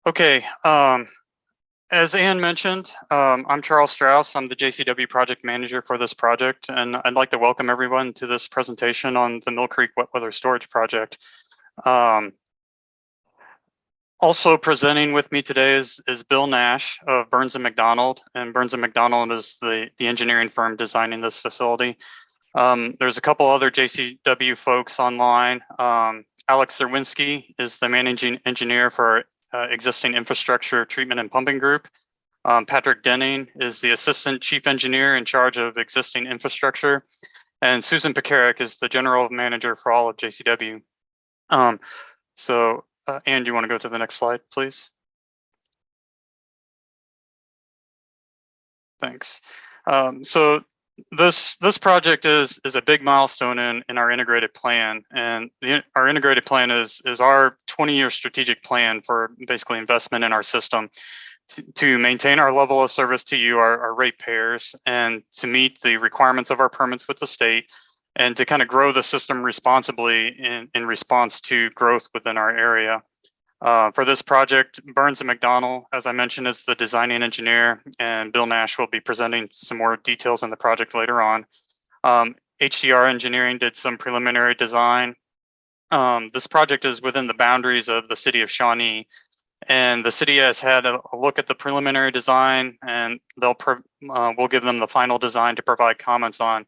Okay, as Ann mentioned, I'm Charles Strauss. I'm the JCW project manager for this project, and I'd like to welcome everyone to this presentation on the Mill Creek Wet Weather Storage Project. Also presenting with me today is Bill Nash of Burns & McDonnell, and Burns & McDonnell is the engineering firm designing this facility. There's a couple other JCW folks online. Alex Zerwinski is the managing engineer for existing infrastructure treatment and pumping group. Patrick Denning is the assistant chief engineer in charge of existing infrastructure. And Susan Pekarik is the general manager for all of JCW. Ann, do you want to go to the next slide, please? Thanks. So this project is a big milestone in our integrated plan, and our integrated plan is our 20-year strategic plan for basically investment in our system to maintain our level of service to you, our ratepayers, and to meet the requirements of our permits with the state, and to kind of grow the system responsibly in response to growth within our area. For this project, Burns & McDonnell, as I mentioned, is the designing engineer, and Bill Nash will be presenting some more details on the project later on. HDR Engineering did some preliminary design. This project is within the boundaries of the city of Shawnee, and the city has had a look at the preliminary design, and we'll give them the final design to provide comments on.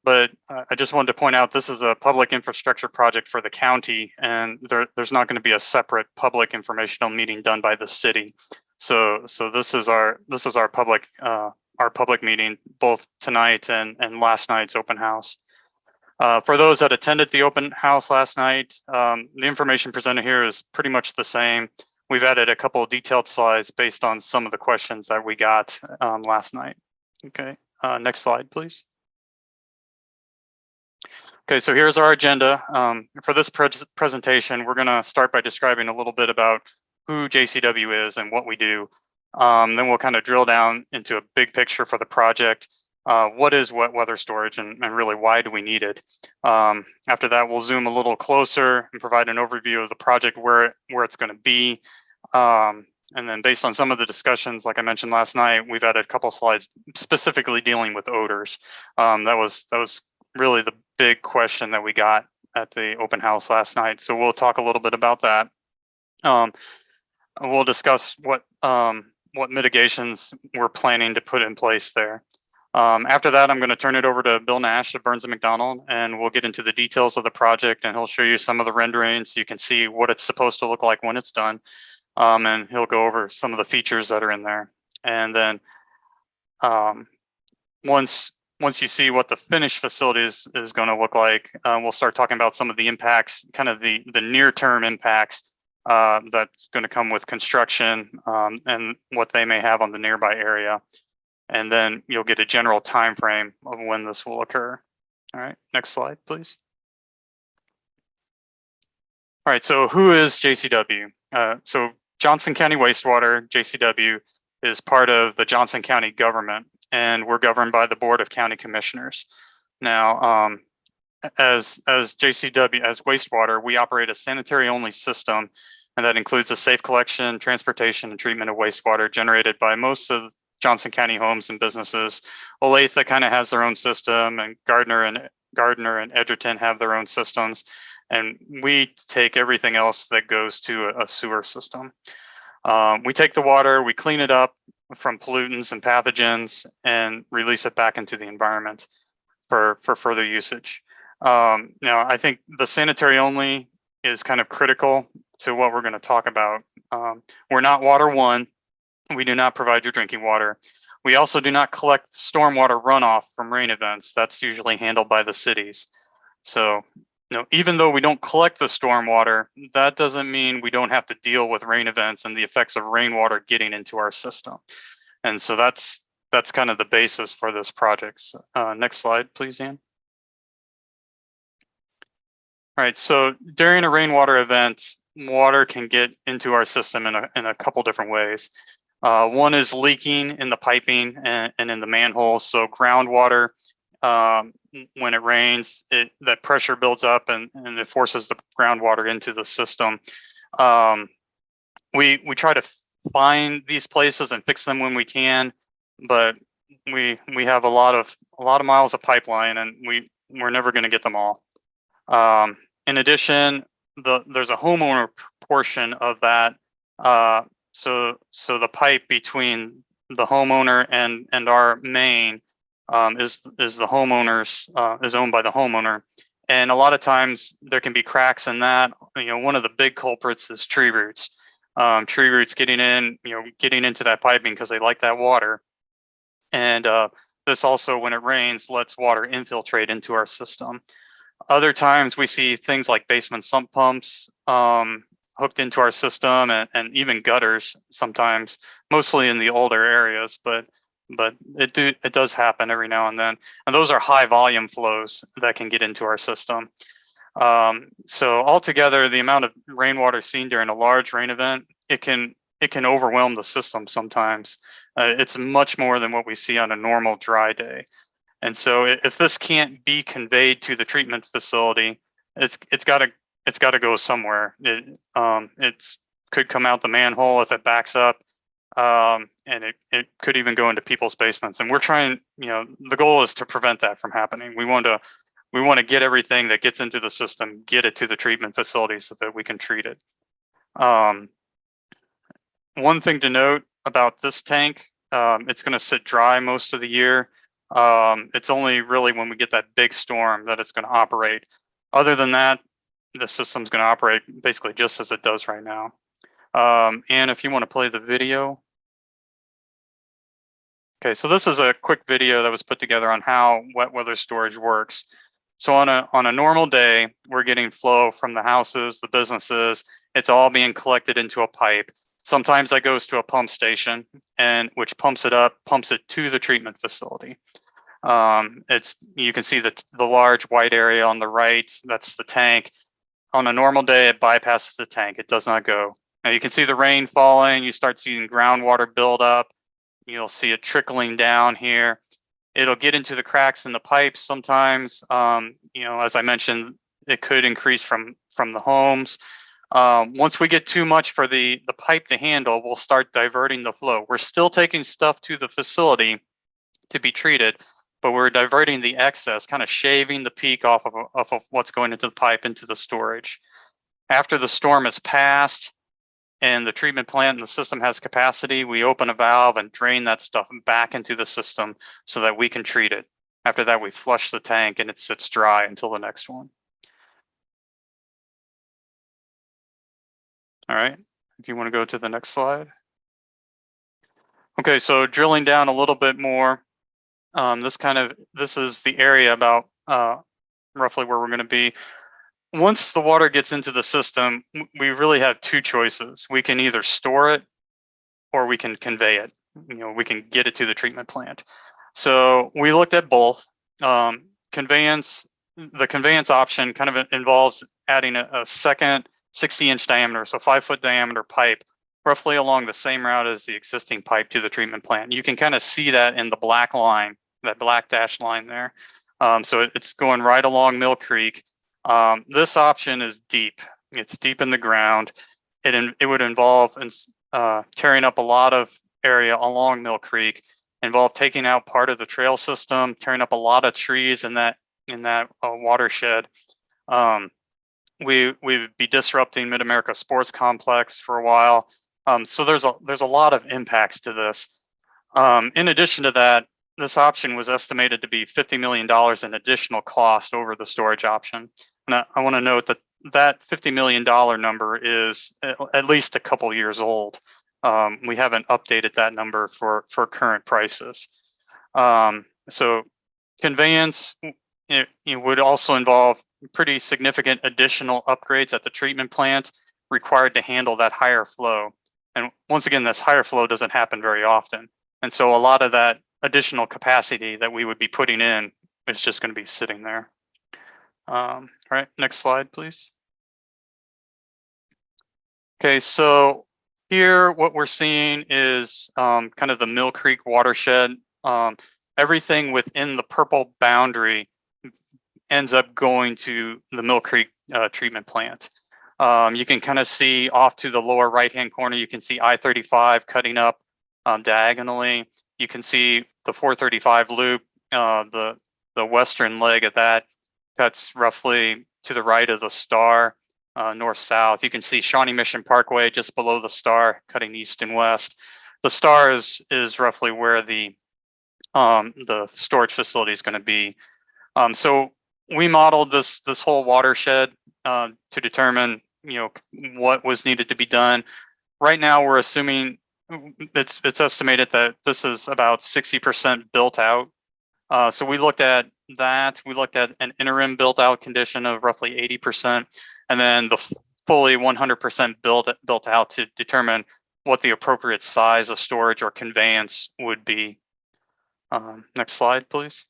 But I just wanted to point out this is a public infrastructure project for the county, and there's not going to be a separate public informational meeting done by the city. So this is our public meeting, both tonight and last night's open house. For those that attended the open house last night, the information presented here is pretty much the same. We've added a couple of detailed slides based on some of the questions that we got last night. Okay, next slide, please. Okay, so here's our agenda. For this presentation, we're gonna start by describing a little bit about who JCW is and what we do. Then we'll kind of drill down into a big picture for the project. What is wet weather storage, and really why do we need it? After that, we'll zoom a little closer and provide an overview of the project, where it's gonna be. And then based on some of the discussions, like I mentioned last night, we've added a couple slides specifically dealing with odors. That was really the big question that we got at the open house last night. So we'll talk a little bit about that. We'll discuss what mitigations we're planning to put in place there. After that, I'm going to turn it over to Bill Nash of Burns & McDonnell, and we'll get into the details of the project, and he'll show you some of the renderings so you can see what it's supposed to look like when it's done. And he'll go over some of the features that are in there. And then once you see what the finished facility is going to look like, we'll start talking about some of the impacts, kind of the near-term impacts that's going to come with construction, and what they may have on the nearby area. And then you'll get a general time frame of when this will occur. All right, next slide, please. All right, so who is JCW? So Johnson County Wastewater, JCW, is part of the Johnson County government, and we're governed by the Board of County Commissioners. Now, as JCW, as wastewater, we operate a sanitary-only system, and that includes the safe collection, transportation, and treatment of wastewater generated by most of Johnson County homes and businesses. Olathe kind of has their own system, and Gardner and Edgerton have their own systems, and we take everything else that goes to a sewer system. We take the water, we clean it up from pollutants and pathogens, and release it back into the environment for further usage. Now, I think the sanitary only is kind of critical to what we're going to talk about. We're not Water One. We do not provide your drinking water. We also do not collect stormwater runoff from rain events. That's usually handled by the cities. So, even though we don't collect the stormwater, that doesn't mean we don't have to deal with rain events and the effects of rainwater getting into our system. And so that's kind of the basis for this project. Next slide, please, Ann. All right, so during a rainwater event, water can get into our system in a couple different ways. One is leaking in the piping and in the manholes. So groundwater, when it rains, that pressure builds up and it forces the groundwater into the system. we try to find these places and fix them when we can, but we have a lot of miles of pipeline, and we're never going to get them all. In addition, there's a homeowner portion of that. So the pipe between the homeowner and our main is the homeowner's is owned by the homeowner, and a lot of times there can be cracks in that. One of the big culprits is tree roots. Tree roots getting into that piping because they like that water, and this also, when it rains, lets water infiltrate into our system. Other times we see things like basement sump pumps hooked into our system, and even gutters sometimes, mostly in the older areas, but it does happen every now and then. And those are high volume flows that can get into our system. So altogether, the amount of rainwater seen during a large rain event, it can overwhelm the system sometimes. It's much more than what we see on a normal dry day. And so if this can't be conveyed to the treatment facility, it's got to go somewhere. It could come out the manhole if it backs up, and it could even go into people's basements. And we're trying, the goal is to prevent that from happening. We want to get everything that gets into the system, get it to the treatment facility so that we can treat it. One thing to note about this tank, it's going to sit dry most of the year. It's only really when we get that big storm that it's going to operate. Other than that, the system's going to operate basically just as it does right now. And if you want to play the video. Okay, so this is a quick video that was put together on how wet weather storage works. So on a normal day, we're getting flow from the houses, the businesses. It's all being collected into a pipe. Sometimes that goes to a pump station, and which pumps it to the treatment facility. You can see the large white area on the right. That's the tank. On a normal day, it bypasses the tank. It does not go. Now you can see the rain falling. You start seeing groundwater build up. You'll see it trickling down here. It'll get into the cracks in the pipes sometimes. As I mentioned, it could increase from the homes. Once we get too much for the pipe to handle, we'll start diverting the flow. We're still taking stuff to the facility to be treated, but we're diverting the excess, kind of shaving the peak off of what's going into the pipe into the storage. After the storm is passed and the treatment plant and the system has capacity, we open a valve and drain that stuff back into the system so that we can treat it. After that, we flush the tank and it sits dry until the next one. All right, if you want to go to the next slide. Okay, so drilling down a little bit more, this is the area about roughly where we're going to be. Once the water gets into the system, we really have two choices. We can either store it or we can convey it. We can get it to the treatment plant. So we looked at both. Conveyance, the conveyance option kind of involves adding a second 60-inch diameter, so 5-foot diameter pipe, roughly along the same route as the existing pipe to the treatment plant. You can kind of see that in the black line, that black dashed line there. So it's going right along Mill Creek. This option is deep. It's deep in the ground. It would involve tearing up a lot of area along Mill Creek, involve taking out part of the trail system, tearing up a lot of trees in that watershed. We would be disrupting Mid-America Sports Complex for a while. So there's a lot of impacts to this. In addition to that, this option was estimated to be $50 million in additional cost over the storage option. And I want to note that $50 million number is at least a couple years old. We haven't updated that number for current prices. So conveyance, it would also involve pretty significant additional upgrades at the treatment plant required to handle that higher flow. And once again, this higher flow doesn't happen very often. And so a lot of that additional capacity that we would be putting in is just going to be sitting there. All right, next slide, please. Okay, so here what we're seeing is kind of the Mill Creek watershed. Everything within the purple boundary ends up going to the Mill Creek treatment plant. You can kind of see off to the lower right-hand corner, you can see I-35 cutting up diagonally. You can see the 435 loop, the western leg of that cuts roughly to the right of the star, north-south. You can see Shawnee Mission Parkway just below the star, cutting east and west. The star is roughly where the storage facility is going to be. So we modeled this whole watershed to determine, what was needed to be done. Right now, we're assuming it's estimated that this is about 60% built out. So we looked at that. We looked at an interim built out condition of roughly 80%, and then the fully 100% built out to determine what the appropriate size of storage or conveyance would be. Next slide, please.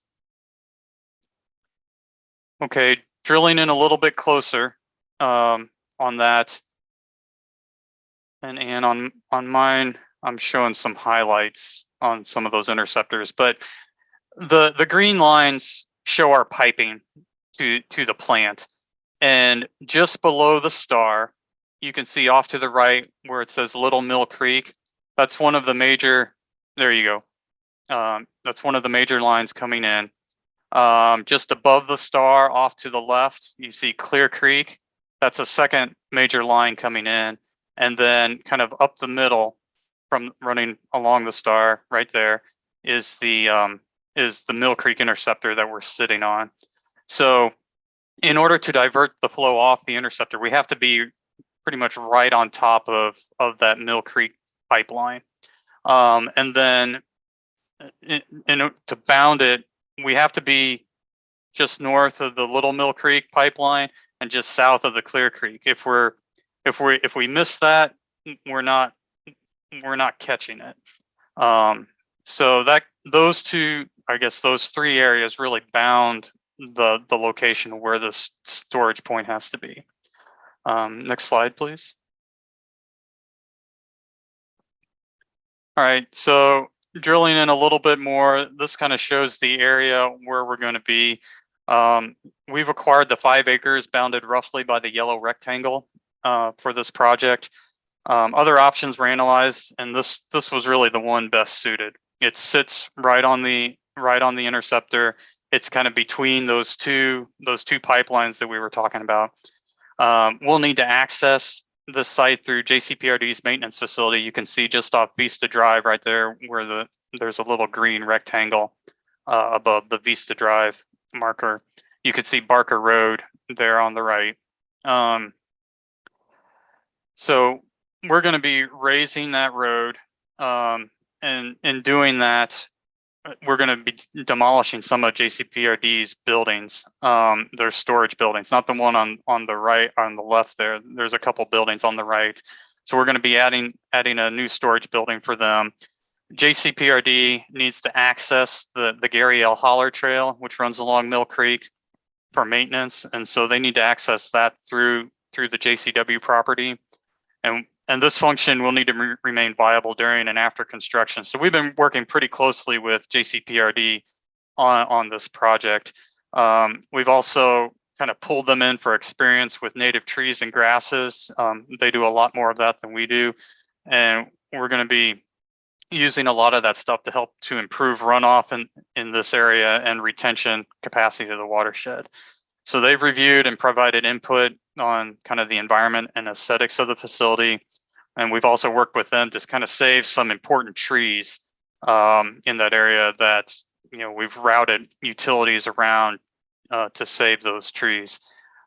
Okay, drilling in a little bit closer on that. And on mine, I'm showing some highlights on some of those interceptors, but the green lines show our piping to the plant. And just below the star, you can see off to the right where it says Little Mill Creek. That's one of the major, there you go. That's one of the major lines coming in. Just above the star off to the left, you see Clear Creek. That's a second major line coming in. And then kind of up the middle from running along the star right there is the Mill Creek interceptor that we're sitting on. So in order to divert the flow off the interceptor, we have to be pretty much right on top of that Mill Creek pipeline. And then to bound it, we have to be just north of the Little Mill Creek pipeline and just south of the Clear Creek. If we miss that, we're not catching it. So those two, I guess those three areas really bound the location where the storage point has to be. Next slide, please. All right, so drilling in a little bit more, this kind of shows the area where we're going to be. We've acquired the 5 acres bounded roughly by the yellow rectangle for this project. Other options were analyzed, and this was really the one best suited. It sits right on the interceptor. It's kind of between those two pipelines that we were talking about. We'll need to access the site through JCPRD's maintenance facility. You can see just off Vista Drive right there where there's a little green rectangle above the Vista Drive marker. You can see Barker Road there on the right. So we're going to be raising that road, and in doing that, we're going to be demolishing some of JCPRD's buildings, their storage buildings, not the one on the right, on the left there. There's a couple buildings on the right. So we're going to be adding a new storage building for them. JCPRD needs to access the Gary L. Holler Trail, which runs along Mill Creek for maintenance. And so they need to access that through the JCW property. And this function will need to remain viable during and after construction. So we've been working pretty closely with JCPRD on this project. We've also kind of pulled them in for experience with native trees and grasses. They do a lot more of that than we do. And we're going to be using a lot of that stuff to help to improve runoff in this area and retention capacity of the watershed. So they've reviewed and provided input on kind of the environment and aesthetics of the facility. And we've also worked with them to kind of save some important trees in that area that, we've routed utilities around to save those trees.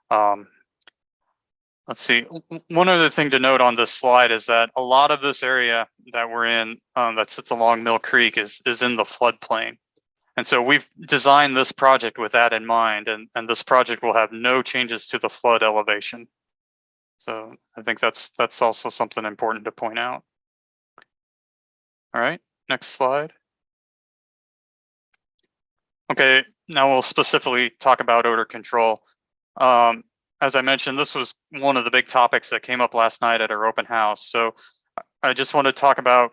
Let's see. One other thing to note on this slide is that a lot of this area that we're in that sits along Mill Creek is in the floodplain. And so we've designed this project with that in mind, and this project will have no changes to the flood elevation. So I think that's also something important to point out. All right, next slide. Okay, now we'll specifically talk about odor control. As I mentioned, this was one of the big topics that came up last night at our open house. So I just want to talk about,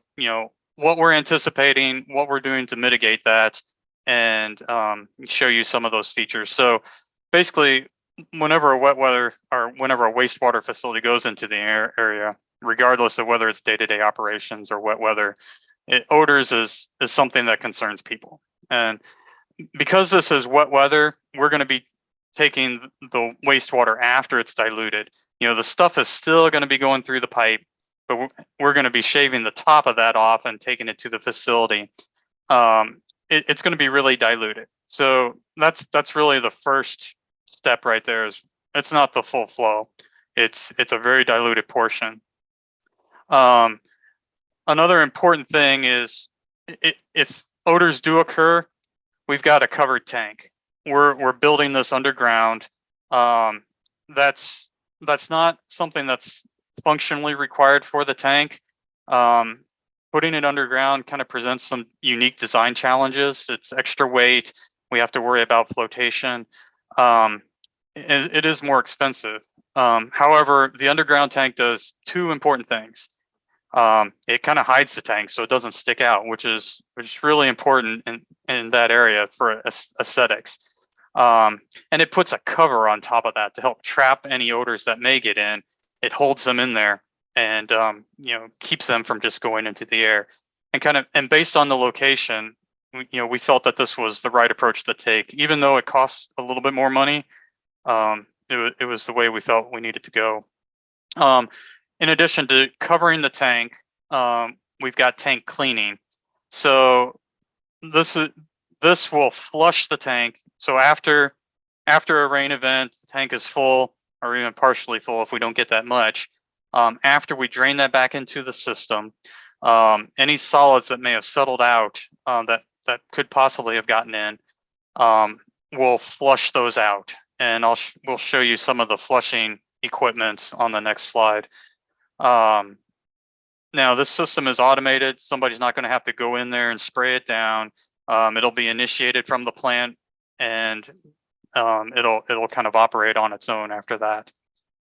what we're anticipating, what we're doing to mitigate that, and show you some of those features. So basically, whenever a wet weather or whenever a wastewater facility goes into the area, regardless of whether it's day-to-day operations or wet weather, odors is something that concerns people. And because this is wet weather, we're going to be taking the wastewater after it's diluted. The stuff is still going to be going through the pipe, but we're going to be shaving the top of that off and taking it to the facility. It's going to be really diluted. So that's really the first step right there. Is it's not the full flow. It's a very diluted portion. Another important thing is if odors do occur, we've got a covered tank. We're building this underground. That's not something that's functionally required for the tank. Putting it underground kind of presents some unique design challenges. It's extra weight. We have to worry about flotation. It is more expensive. However, the underground tank does two important things. It kind of hides the tank so it doesn't stick out, which is really important in that area for aesthetics. And it puts a cover on top of that to help trap any odors that may get in. It holds them in there and keeps them from just going into the air. And based on the location, we felt that this was the right approach to take, even though it costs a little bit more money. It was the way we felt we needed to go. In addition to covering the tank, we've got tank cleaning. So this will flush the tank. So after a rain event, the tank is full or even partially full if we don't get that much. After we drain that back into the system, any solids that may have settled out that could possibly have gotten in, we'll flush those out. And we'll show you some of the flushing equipment on the next slide. Now this system is automated. Somebody's not going to have to go in there and spray it down. It'll be initiated from the plant, and it'll kind of operate on its own after that.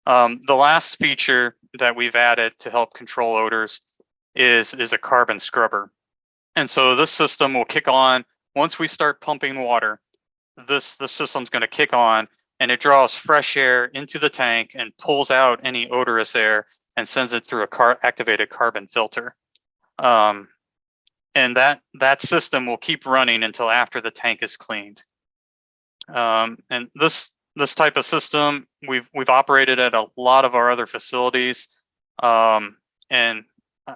The last feature that we've added to help control odors is a carbon scrubber. And so this system will kick on once we start pumping water. The system's going to kick on, and it draws fresh air into the tank and pulls out any odorous air and sends it through a activated carbon filter. And that system will keep running until after the tank is cleaned. And this type of system we've operated at a lot of our other facilities. And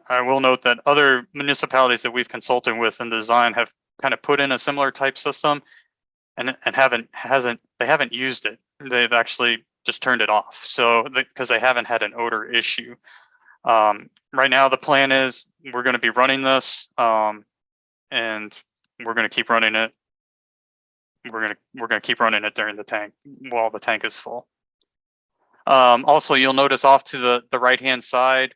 I will note that other municipalities that we've consulted with in design have kind of put in a similar type system and they haven't used it. They've actually just turned it off. So because they haven't had an odor issue. Right now the plan is we're going to be running this, and we're going to keep running it. We're going to keep running it during the tank while the tank is full. Also, you'll notice off to the right hand side,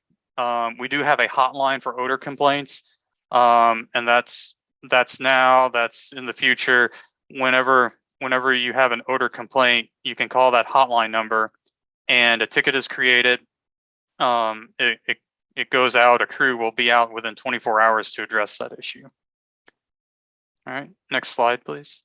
we do have a hotline for odor complaints, and that's in the future. Whenever you have an odor complaint, you can call that hotline number, and a ticket is created. It goes out. A crew will be out within 24 hours to address that issue. All right, next slide, please.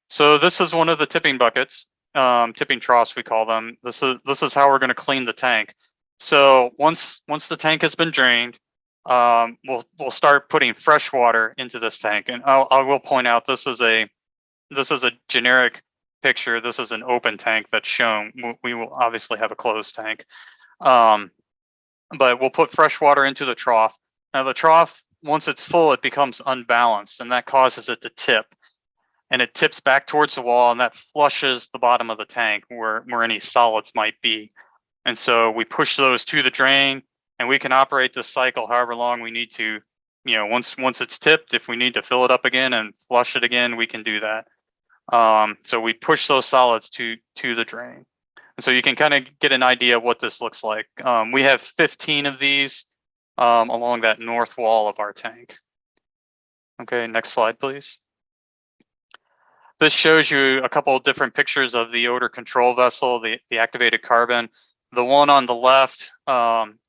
So this is one of the tipping buckets, tipping troughs we call them. This is how we're going to clean the tank. So once the tank has been drained, we'll start putting fresh water into this tank. And I will point out this is a generic picture. This is an open tank that's shown. We will obviously have a closed tank, but we'll put fresh water into the trough. Now the trough, once it's full, it becomes unbalanced, and that causes it to tip. And it tips back towards the wall, and that flushes the bottom of the tank where any solids might be. And so we push those to the drain, and we can operate this cycle however long we need to. Once it's tipped, if we need to fill it up again and flush it again, we can do that. So we push those solids to the drain. And so you can kind of get an idea of what this looks like. We have 15 of these along that north wall of our tank. Okay, next slide, please. This shows you a couple of different pictures of the odor control vessel, the activated carbon. The one on the left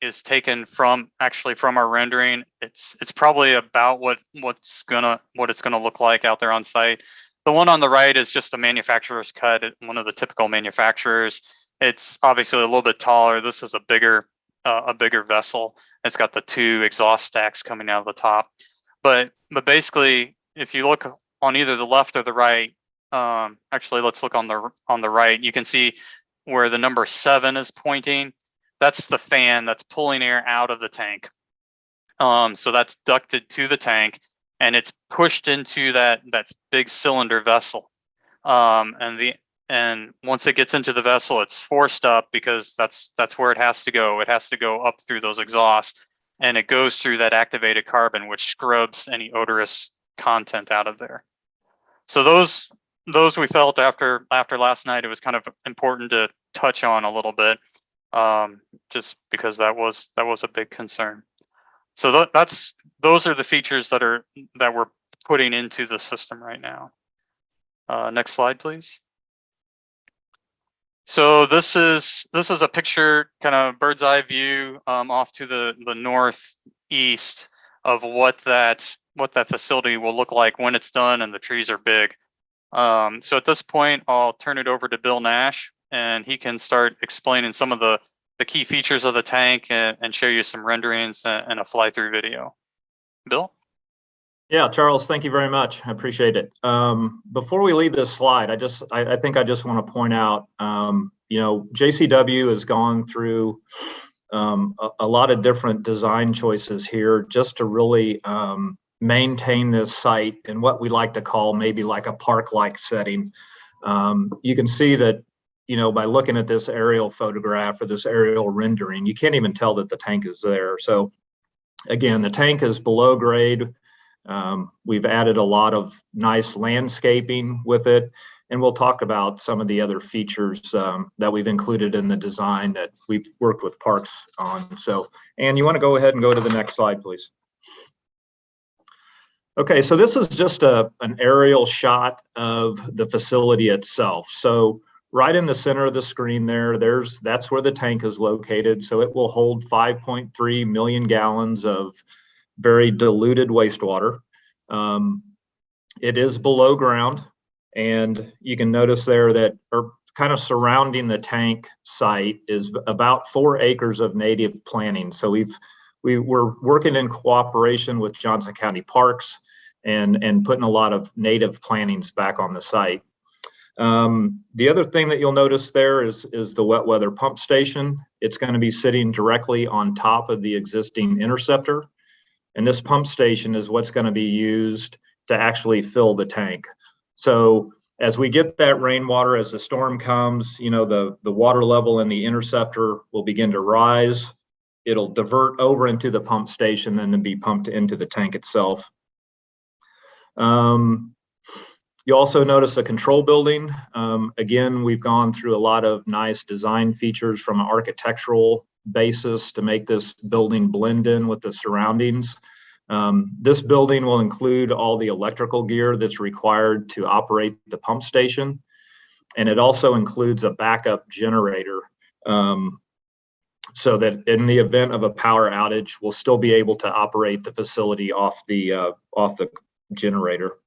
is taken from our rendering. It's probably about what it's gonna look like out there on site. the one on the right is just a manufacturer's cut, one of the typical manufacturers. It's obviously a little bit taller. This is a bigger vessel. It's got the 2 exhaust stacks coming out of the top. But basically, if you look on either the left or the right, actually let's look on the right. You can see where the number 7 is pointing. That's the fan that's pulling air out of the tank. So that's ducted to the tank, and it's pushed into that big cylinder vessel. And once it gets into the vessel, it's forced up because that's where it has to go. It has to go up through those exhausts, and it goes through that activated carbon, which scrubs any odorous content out of there. So those we felt after last night, it was kind of important to touch on a little bit, just because that was a big concern. So those are the features that we're putting into the system right now. Next slide, please. So this is a picture, kind of bird's eye view, off to the northeast of what that facility will look like when it's done and the trees are big. So at this point, I'll turn it over to Bill Nash, and he can start explaining some of the key features of the tank and show you some renderings and a fly-through video. Bill? Yeah, Charles, thank you very much. I appreciate it. Before we leave this slide, I think I just want to point out, JCW has gone through a lot of different design choices here just to really maintain this site in what we like to call maybe like a park-like setting. You can see that, by looking at this aerial photograph or this aerial rendering, you can't even tell that the tank is there. So again, the tank is below grade. We've added a lot of nice landscaping with it, and we'll talk about some of the other features that we've included in the design that we've worked with Parks on. So, Ann, you want to go ahead and go to the next slide, please? Okay, so this is just an aerial shot of the facility itself. So right in the center of the screen that's where the tank is located. So it will hold 5.3 million gallons of very diluted wastewater. It is below ground, and you can notice there that kind of surrounding the tank site is about 4 acres of native planting. So we're working in cooperation with Johnson County Parks and putting a lot of native plantings back on the site. The other thing that you'll notice there is the wet weather pump station. It's going to be sitting directly on top of the existing interceptor. And this pump station is what's going to be used to actually fill the tank. So as we get that rainwater, as the storm comes, the water level in the interceptor will begin to rise. It'll divert over into the pump station and then be pumped into the tank itself. You also notice a control building. Again, we've gone through a lot of nice design features from an architectural basis to make this building blend in with the surroundings. This building will include all the electrical gear that's required to operate the pump station. And it also includes a backup generator, so that in the event of a power outage, we'll still be able to operate the facility off the generator.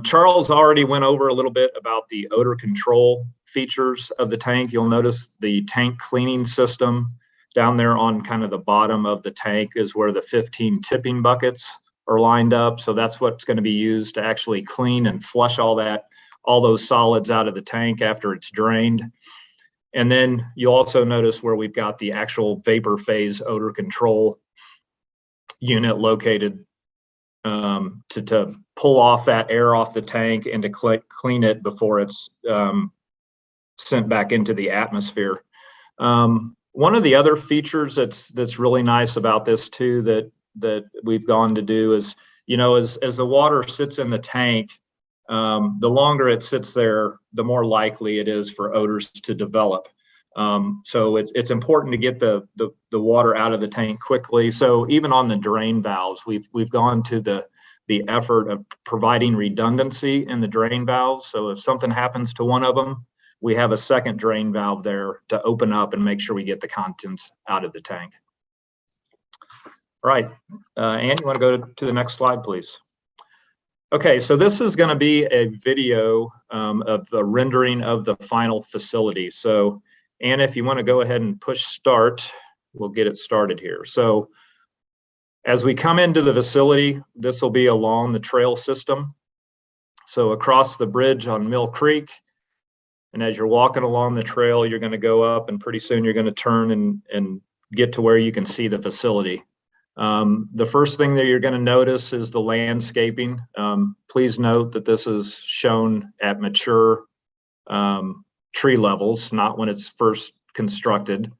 Charles already went over a little bit about the odor control features of the tank. You'll notice the tank cleaning system down there on kind of the bottom of the tank is where the 15 tipping buckets are lined up. So that's what's going to be used to actually clean and flush all those solids out of the tank after it's drained. And then you'll also notice where we've got the actual vapor phase odor control unit located to pull off that air off the tank and to clean it before it's sent back into the atmosphere. One of the other features that's really nice about this too that we've gone to do is, as the water sits in the tank, the longer it sits there, the more likely it is for odors to develop. So it's important to get the water out of the tank quickly. So even on the drain valves, we've gone to the effort of providing redundancy in the drain valves. So if something happens to one of them, we have a second drain valve there to open up and make sure we get the contents out of the tank. All right, Ann, you want to go to the next slide, please? Okay, so this is going to be a video of the rendering of the final facility. So, Anna, if you want to go ahead and push start, we'll get it started here. So, as we come into the facility, this will be along the trail system. So across the bridge on Mill Creek, and as you're walking along the trail, you're going to go up, and pretty soon you're going to turn and get to where you can see the facility. The first thing that you're going to notice is the landscaping. Please note that this is shown at mature tree levels, not when it's first constructed.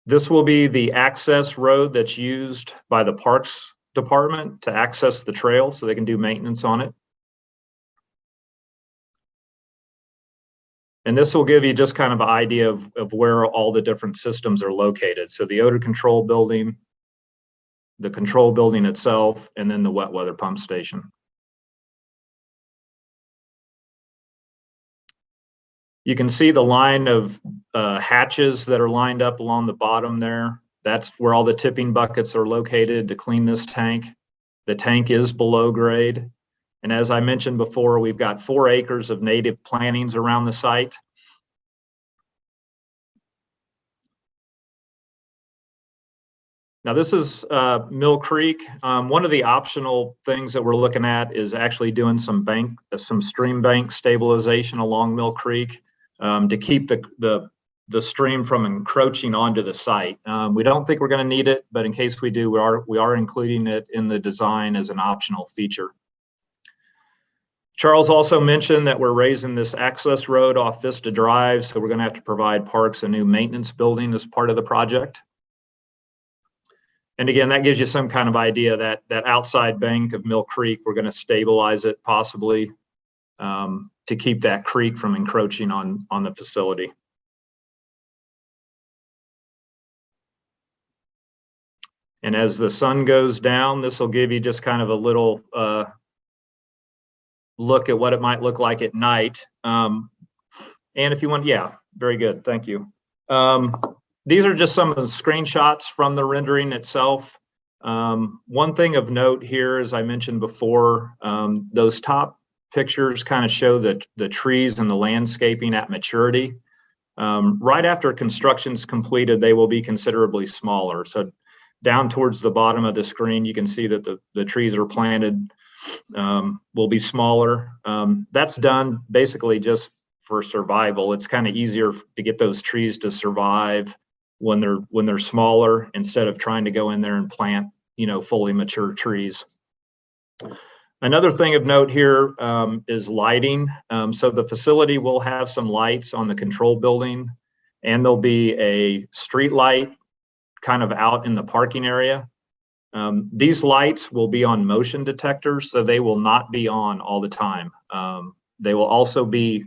This will be the access road that's used by the Parks Department to access the trail so they can do maintenance on it. And this will give you just kind of an idea of where all the different systems are located. So the odor control building, the control building itself, and then the wet weather pump station. You can see the line of hatches that are lined up along the bottom there. That's where all the tipping buckets are located to clean this tank. The tank is below grade. And as I mentioned before, we've got 4 acres of native plantings around the site. Now this is Mill Creek. One of the optional things that we're looking at is actually doing some stream bank stabilization along Mill Creek to keep the stream from encroaching onto the site. We don't think we're going to need it, but in case we do, we are including it in the design as an optional feature. Charles also mentioned that we're raising this access road off Vista Drive, so we're going to have to provide Parks a new maintenance building as part of the project. And again, that gives you some kind of idea that that outside bank of Mill Creek, we're going to stabilize it possibly to keep that creek from encroaching on the facility. And as the sun goes down, this will give you just kind of a little look at what it might look like at night. And if you want, yeah, very good, thank you. These are just some of the screenshots from the rendering itself. One thing of note here, as I mentioned before, those top pictures kind of show the trees and the landscaping at maturity. Right after construction's completed, they will be considerably smaller. So down towards the bottom of the screen, you can see that the trees are planted will be smaller. That's done basically just for survival. It's kind of easier to get those trees to survive when they're smaller instead of trying to go in there and plant, fully mature trees. Another thing of note here is lighting. So the facility will have some lights on the control building, and there'll be a street light kind of out in the parking area. These lights will be on motion detectors, so they will not be on all the time. They will also be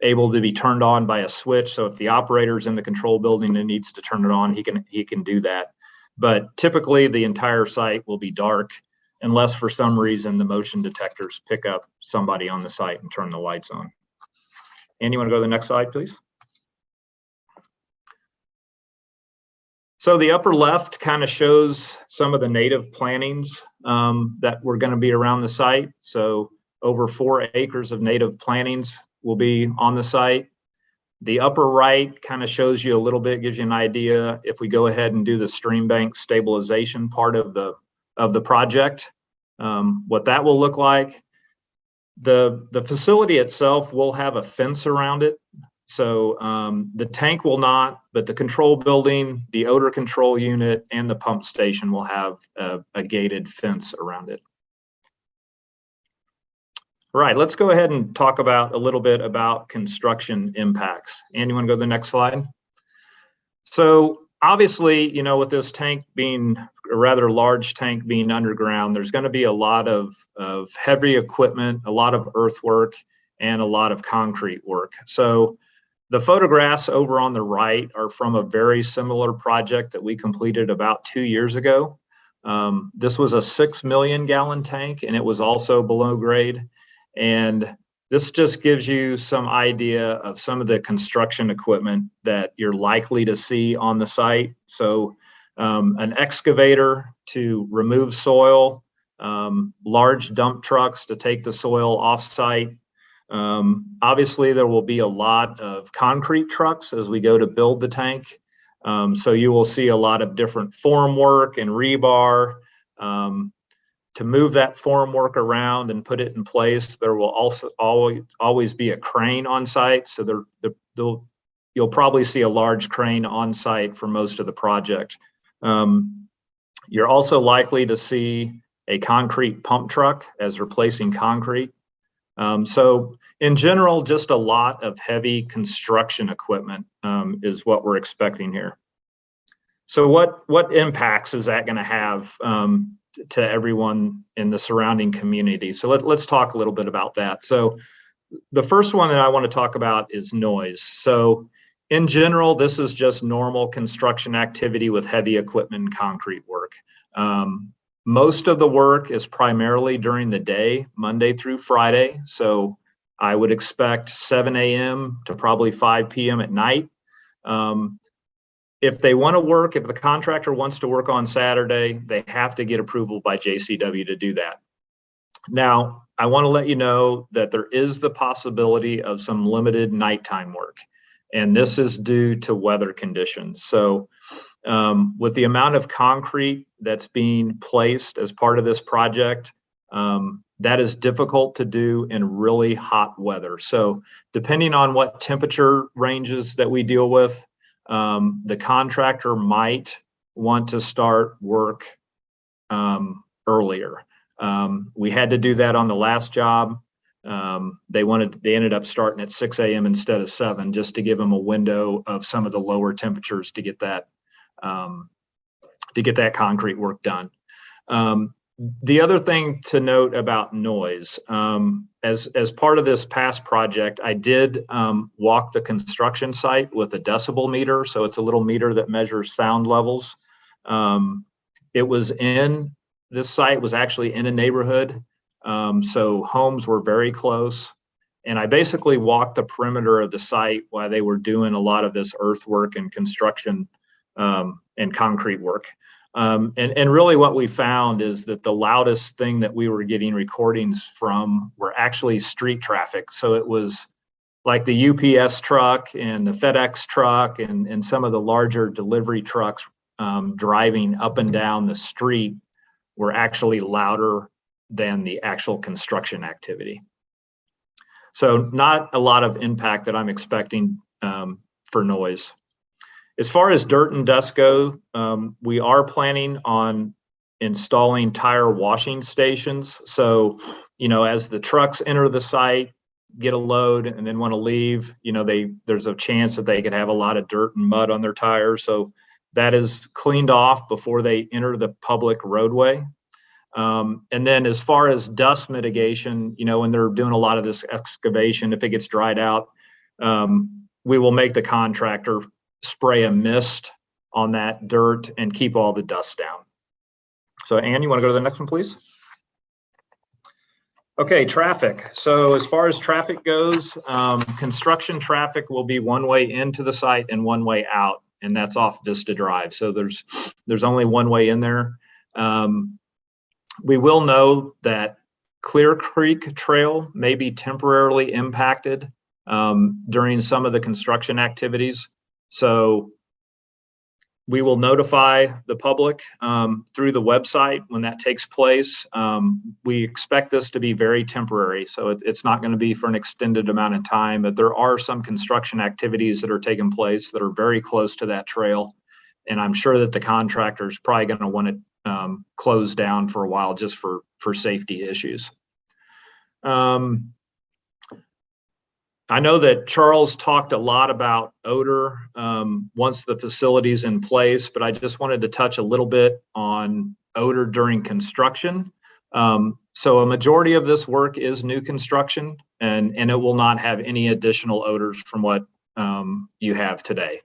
able to be turned on by a switch. So if the operator's in the control building and needs to turn it on, he can do that. But typically the entire site will be dark unless for some reason the motion detectors pick up somebody on the site and turn the lights on. And you want to go to the next slide, please? So the upper left kind of shows some of the native plantings that were going to be around the site. So over 4 acres of native plantings will be on the site. The upper right kind of shows you a little bit, gives you an idea if we go ahead and do the stream bank stabilization part of the project, what that will look like. The facility itself will have a fence around it. So the tank will not, but the control building, the odor control unit, and the pump station will have a gated fence around it. All right, let's go ahead and talk about a little bit about construction impacts. And you want to go to the next slide? So obviously, with this tank being a rather large tank being underground, there's going to be a lot of heavy equipment, a lot of earthwork, and a lot of concrete work. So the photographs over on the right are from a very similar project that we completed about 2 years ago. This was a 6 million gallon tank, and it was also below grade. And this just gives you some idea of some of the construction equipment that you're likely to see on the site. So an excavator to remove soil, large dump trucks to take the soil off-site. Obviously, there will be a lot of concrete trucks as we go to build the tank. So you will see a lot of different form work and rebar. To move that form work around and put it in place, there will also always be a crane on site. So you'll probably see a large crane on site for most of the project. You're also likely to see a concrete pump truck as replacing concrete. So in general, just a lot of heavy construction equipment is what we're expecting here. So what impacts is that going to have to everyone in the surrounding community? So let's talk a little bit about that. So the first one that I want to talk about is noise. So in general, this is just normal construction activity with heavy equipment and concrete work. Most of the work is primarily during the day, Monday through Friday. So I would expect 7 a.m. to probably 5 p.m. at night. If they want to work, if the contractor wants to work on Saturday, they have to get approval by JCW to do that. Now, I want to let you know that there is the possibility of some limited nighttime work, and this is due to weather conditions. So with the amount of concrete that's being placed as part of this project, that is difficult to do in really hot weather. So depending on what temperature ranges that we deal with, the contractor might want to start work earlier. We had to do that on the last job. They ended up starting at 6 a.m. instead of 7, just to give them a window of some of the lower temperatures to get that concrete work done. The other thing to note about noise, as part of this past project, I did walk the construction site with a decibel meter. So it's a little meter that measures sound levels. This site was actually in a neighborhood. So homes were very close. And I basically walked the perimeter of the site while they were doing a lot of this earthwork and construction and concrete work. And really what we found is that the loudest thing that we were getting recordings from were actually street traffic. So it was like the UPS truck and the FedEx truck and some of the larger delivery trucks driving up and down the street were actually louder than the actual construction activity. So not a lot of impact that I'm expecting for noise. As far as dirt and dust go, we are planning on installing tire washing stations. So, as the trucks enter the site, get a load, and then want to leave, there's a chance that they could have a lot of dirt and mud on their tires. So that is cleaned off before they enter the public roadway. And then as far as dust mitigation, when they're doing a lot of this excavation, if it gets dried out, we will make the contractor spray a mist on that dirt and keep all the dust down. So Ann, you want to go to the next one, please? Okay, traffic. So as far as traffic goes, construction traffic will be one way into the site and one way out, and that's off Vista Drive. So there's only one way in there. We will know that Clear Creek Trail may be temporarily impacted during some of the construction activities. So we will notify the public through the website when that takes place. We expect this to be very temporary, so it's not going to be for an extended amount of time, but there are some construction activities that are taking place that are very close to that trail. And I'm sure that the contractor is probably going to want to close down for a while just for safety issues. I know that Charles talked a lot about odor once the facility's in place, but I just wanted to touch a little bit on odor during construction. So a majority of this work is new construction, and it will not have any additional odors from what you have today.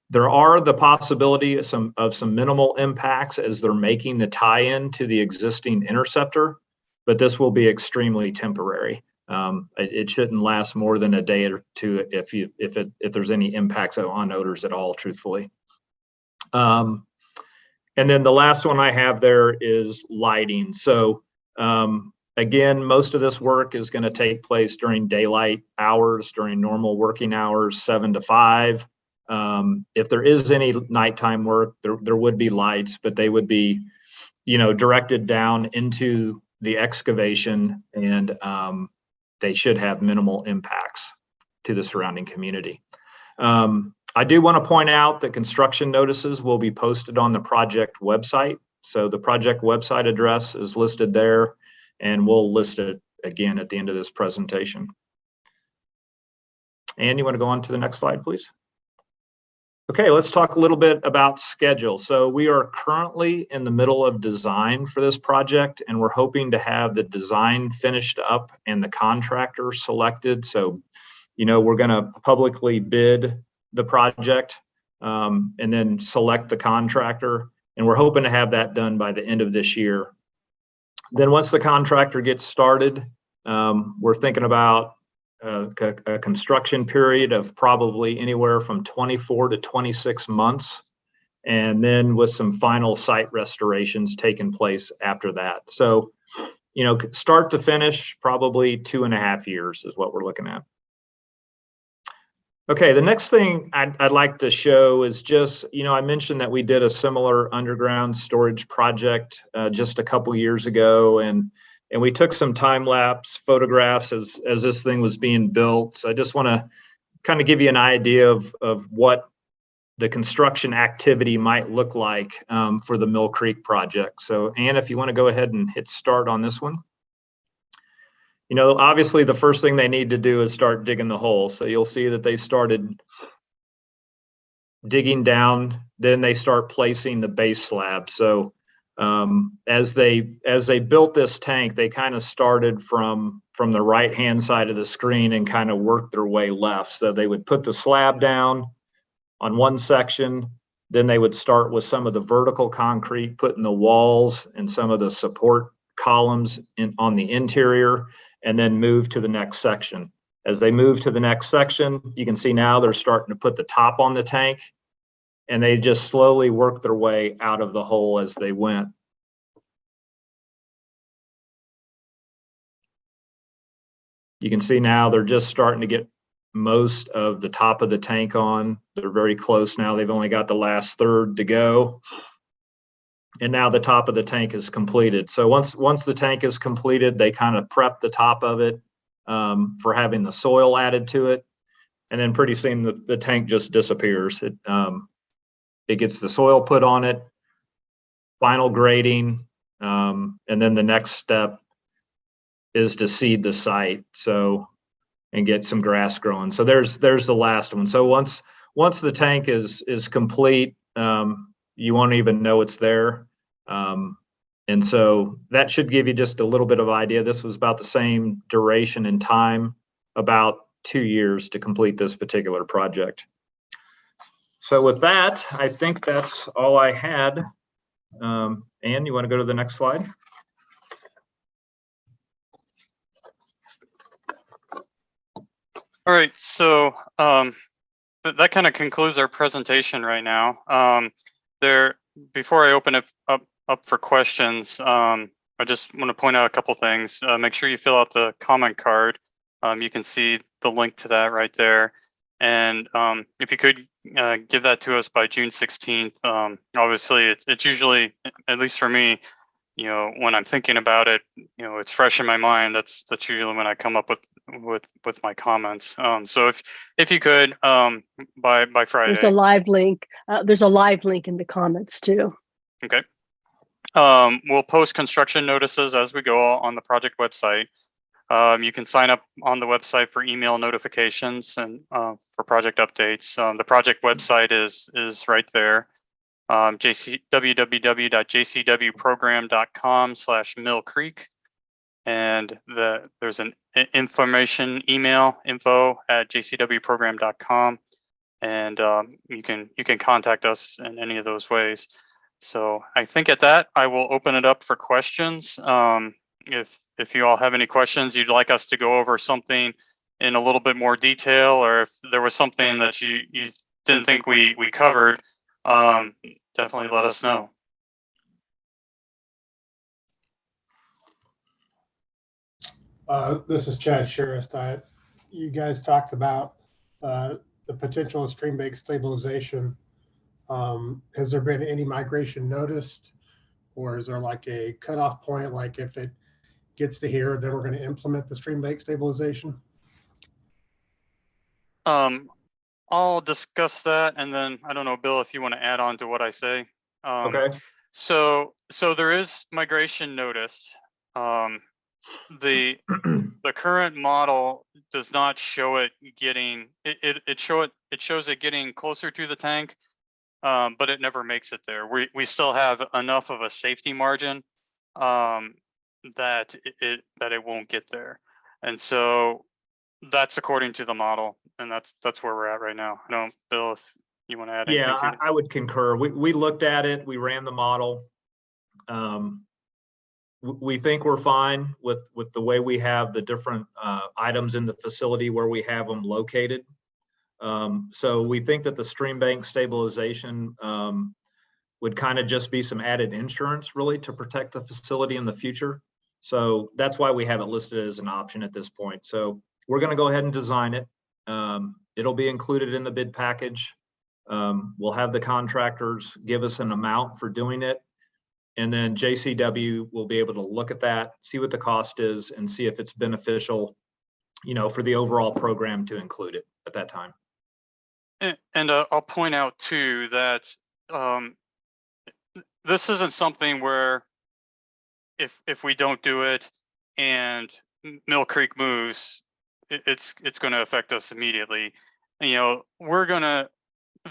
There are the possibility of some minimal impacts as they're making the tie-in to the existing interceptor, but this will be extremely temporary. It shouldn't last more than a day or two if there's any impacts on odors at all, truthfully. And then the last one I have there is lighting. So again, most of this work is going to take place during daylight hours, during normal working hours, 7 to 5. If there is any nighttime work, there would be lights, but they would be, directed down into the excavation, and they should have minimal impacts to the surrounding community. I do want to point out that construction notices will be posted on the project website. So the project website address is listed there, and we'll list it again at the end of this presentation. And you want to go on to the next slide, please? Okay, let's talk a little bit about schedule. So we are currently in the middle of design for this project, and we're hoping to have the design finished up and the contractor selected. So, we're going to publicly bid the project and then select the contractor, and we're hoping to have that done by the end of this year. Then once the contractor gets started, we're thinking about a construction period of probably anywhere from 24 to 26 months, and then with some final site restorations taking place after that. So, start to finish, probably 2.5 years is what we're looking at. Okay, the next thing I'd like to show is just, I mentioned that we did a similar underground storage project just a couple years ago, and we took some time-lapse photographs as this thing was being built. So I just want to kind of give you an idea of what the construction activity might look like for the Mill Creek project. So Ann, if you want to go ahead and hit start on this one. Obviously the first thing they need to do is start digging the hole. So you'll see that they started digging down, then they start placing the base slab. So as they built this tank, they kind of started from the right-hand side of the screen and kind of worked their way left. So they would put the slab down on one section, then they would start with some of the vertical concrete, putting the walls and some of the support columns on the interior, and then move to the next section. As they move to the next section, you can see now they're starting to put the top on the tank, and they just slowly work their way out of the hole as they went. You can see now they're just starting to get most of the top of the tank on. They're very close now. They've only got the last third to go. And now the top of the tank is completed. So once the tank is completed, they kind of prep the top of it for having the soil added to it. And then pretty soon the tank just disappears. It gets the soil put on it, final grading, and then the next step is to seed the site, and get some grass growing. So there's the last one. So once the tank is complete, you won't even know it's there. And so that should give you just a little bit of idea. This was about the same duration and time, about 2 years to complete this particular project. So with that, I think that's all I had. Ann, you want to go to the next slide? All right, so that kind of concludes our presentation right now. Before I open it up for questions, I just want to point out a couple things. Make sure you fill out the comment card. You can see the link to that right there. And if you could give that to us by June 16th, obviously it's usually, at least for me, when I'm thinking about it, it's fresh in my mind. That's usually when I come up with my comments. So if you could by Friday. There's a live link. There's a live link in the comments too. Okay. We'll post construction notices as we go on the project website. You can sign up on the website for email notifications and for project updates. The project website is right there. www.jcwprogram.com/Mill Creek, and there's an information email, info@jcwprogram.com, and you can contact us in any of those ways. So I think at that I will open it up for questions. If you all have any questions, you'd like us to go over something in a little bit more detail, or if there was something that you didn't think we covered, definitely let us know. This is Chad Sherrist. You guys talked about the potential of stream bank stabilization. Has there been any migration noticed, or is there like a cutoff point? Like if it gets to here, then we're going to implement the stream bank stabilization? I'll discuss that, and then I don't know, Bill, if you want to add on to what I say. Okay. So there is migration noticed. The current model does not show it getting it shows it getting closer to the tank, but it never makes it there. We still have enough of a safety margin that it won't get there, and so that's according to the model, and that's where we're at right now. I don't, Bill, if you want to add anything. Yeah, I would concur. We looked at it. We ran the model. We think we're fine with the way we have the different items in the facility where we have them located. So we think that the stream bank stabilization would kind of just be some added insurance really to protect the facility in the future. So that's why we have it listed as an option at this point. So we're going to go ahead and design it. It'll be included in the bid package. We'll have the contractors give us an amount for doing it. And then JCW will be able to look at that, see what the cost is, and see if it's beneficial, for the overall program to include it at that time. And I'll point out too that this isn't something where if we don't do it and Mill Creek moves, it's going to affect us immediately. We're gonna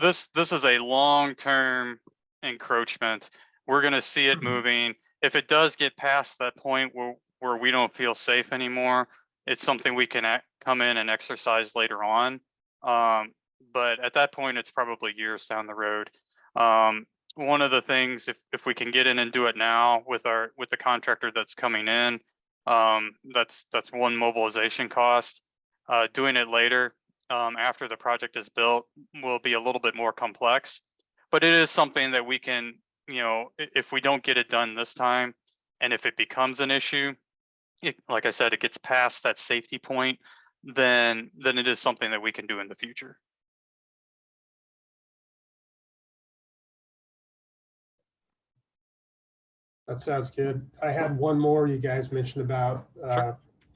this is a long-term encroachment. We're going to see it moving. If it does get past that point where we don't feel safe anymore, it's something we can come in and exercise later on. But at that point, it's probably years down the road. One of the things, if we can get in and do it now with the contractor that's coming in, that's one mobilization cost. Doing it later, after the project is built, will be a little bit more complex. But it is something that we can, if we don't get it done this time, and if it becomes an issue, like I said, it gets past that safety point, then it is something that we can do in the future. That sounds good. I had one more. You guys mentioned about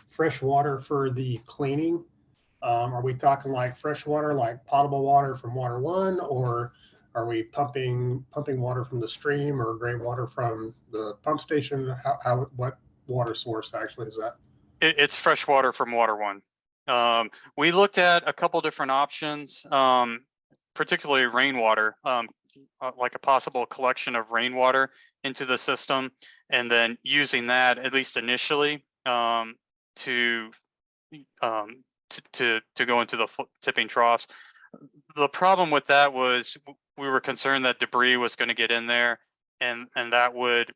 fresh water for the cleaning. Are we talking like fresh water, like potable water from Water One, or are we pumping water from the stream or gray water from the pump station? What water source actually is that? It's fresh water from Water One. We looked at a couple different options, particularly rainwater, like a possible collection of rainwater into the system, and then using that at least initially to go into the tipping troughs. The problem with that was we were concerned that debris was going to get in there, and that would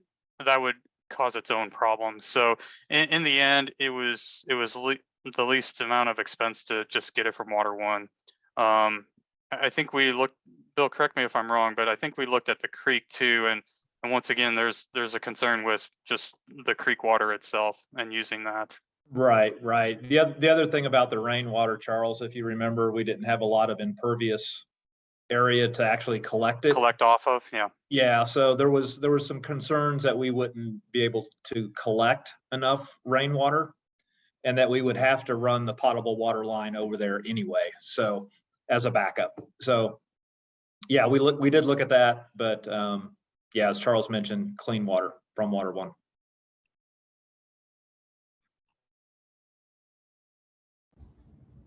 cause its own problems. So in the end, it was the least amount of expense to just get it from Water One. I think we looked, Bill, correct me if I'm wrong, but I think we looked at the creek too, and once again, there's a concern with just the creek water itself and using that. Right. The other thing about the rainwater, Charles, if you remember, we didn't have a lot of impervious area to actually collect off of. Yeah, so there was some concerns that we wouldn't be able to collect enough rainwater, and that we would have to run the potable water line over there anyway, so as a backup. So yeah, we did look at that, but yeah, as Charles mentioned, clean water from Water One.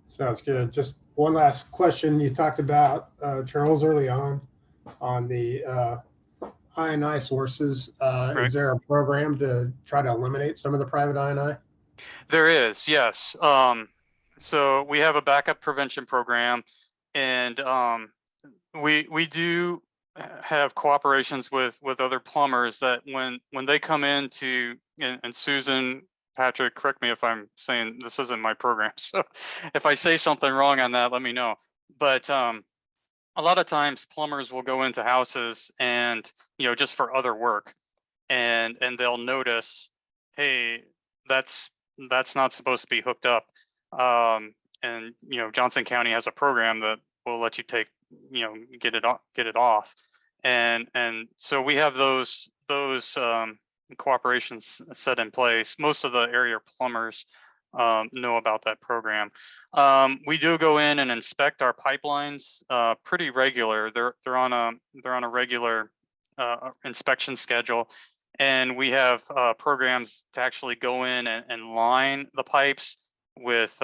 Sounds good. Just one last question. You talked about, Charles, early on the I&I sources. Right. Is there a program to try to eliminate some of the private I&I? There is, yes. So we have a backup prevention program, and we do have cooperations with other plumbers that when they come in and Susan, Patrick, correct me if I'm saying this isn't my program. So if I say something wrong on that, let me know. But a lot of times plumbers will go into houses and, just for other work, and they'll notice, hey, that's not supposed to be hooked up. And Johnson County has a program that will let you get it off. And so we have those cooperations set in place. Most of the area plumbers know about that program. We do go in and inspect our pipelines pretty regular. They're on a regular inspection schedule, and we have programs to actually go in and line the pipes with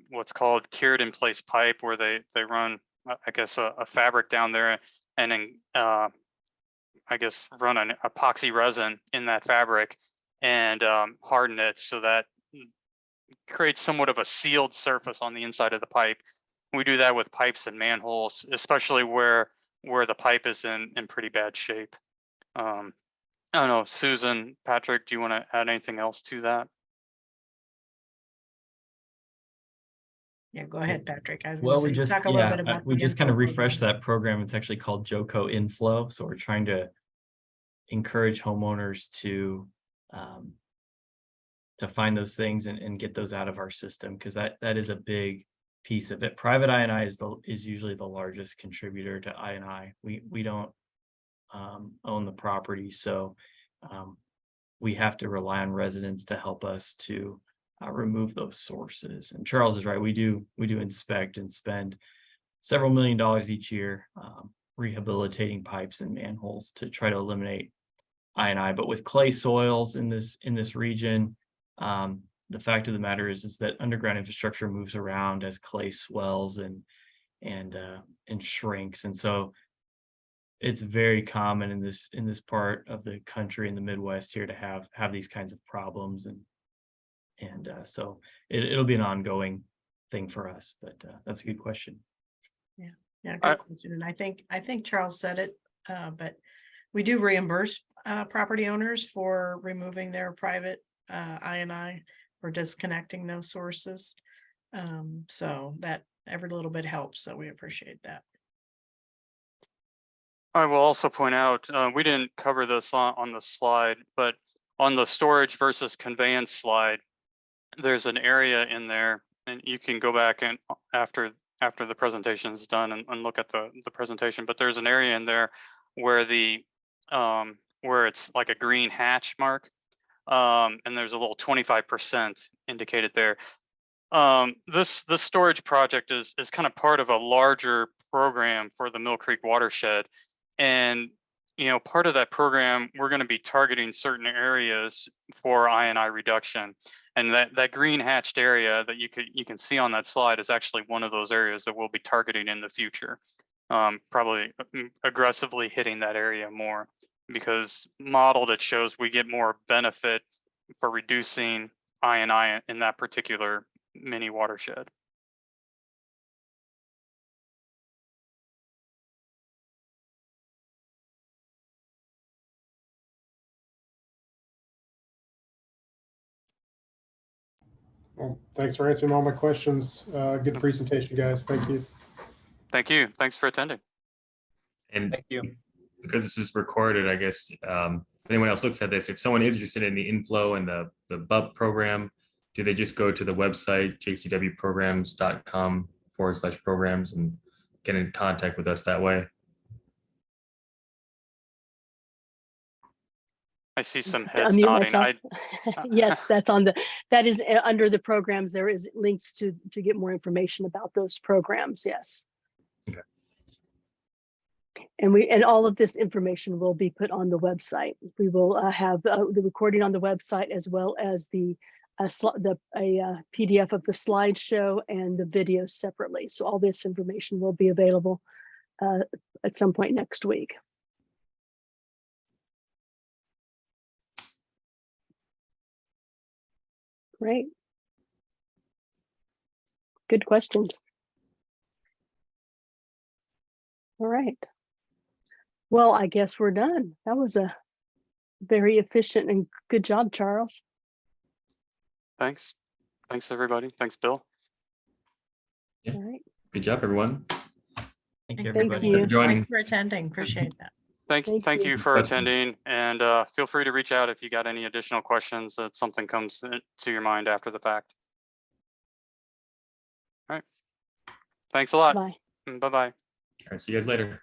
what's called cured in place pipe, where they run, I guess, a fabric down there, and then I guess run an epoxy resin in that fabric and harden it so that creates somewhat of a sealed surface on the inside of the pipe. We do that with pipes and manholes, especially where the pipe is in pretty bad shape. I don't know, Susan, Patrick, do you want to add anything else to that? Yeah, go ahead, Patrick. I was Well, going to say, talk a little bit about we the just kind of inflow refreshed program. that program. It's actually called JOCO Inflow. So we're trying to encourage homeowners to find those things and get those out of our system, because that is a big piece of it. Private I&I is usually the largest contributor to I&I. We don't own the property, so we have to rely on residents to help us to remove those sources. And Charles is right. We do inspect and spend several $1 million each year rehabilitating pipes and manholes to try to eliminate I&I. But with clay soils in this region, the fact of the matter is that underground infrastructure moves around as clay swells and shrinks, and so it's very common in this part of the country, in the Midwest here, to have these kinds of problems, and so it'll be an ongoing thing for us. But that's a good question. Yeah, good question. And I think Charles said it, but we do reimburse property owners for removing their private I&I, for disconnecting those sources. So that every little bit helps. So we appreciate that. I will also point out, we didn't cover this on the slide, but on the storage versus conveyance slide, there's an area in there, and you can go back and after the presentation is done and look at the presentation, but there's an area in there where where it's like a green hatch mark, and there's a little 25% indicated there. This storage project is kind of part of a larger program for the Mill Creek watershed. And, part of that program, we're going to be targeting certain areas for I&I reduction. And that green hatched area that you can see on that slide is actually one of those areas that we'll be targeting in the future. Probably aggressively hitting that area more, because modeled it shows we get more benefit for reducing I&I in that particular mini watershed. Well, thanks for answering all my questions. Good presentation, guys. Thank you. Thank you. Thanks for attending. And Thank you. because this is recorded, I guess, if anyone else looks at this, if someone is interested in the inflow and the BUP program, do they just go to the website, jcwprograms.com/programs, and get in contact with us that way? I see some heads Unmute nodding. myself. Yes, that is under the programs. There is links to get more information about those programs. Yes. Okay. And all of this information will be put on the website. We will have the recording on the website, as well as the PDF of the slideshow and the videos separately. So all this information will be available at some point next week. Great. Good questions. All right. Well, I guess we're done. That was a very efficient and good job, Charles. Thanks. Thanks, everybody. Thanks, Bill. Yeah. All right. Good job, everyone. Thank you, Thanks, Thank everybody. you. For joining. Thanks for attending. Appreciate that. Thank Thank you. you for Thank you. attending, and feel free to reach out if you got any additional questions, that something comes to your mind after the fact. All right. Thanks a lot. Bye. Bye-bye. All right, see you guys later.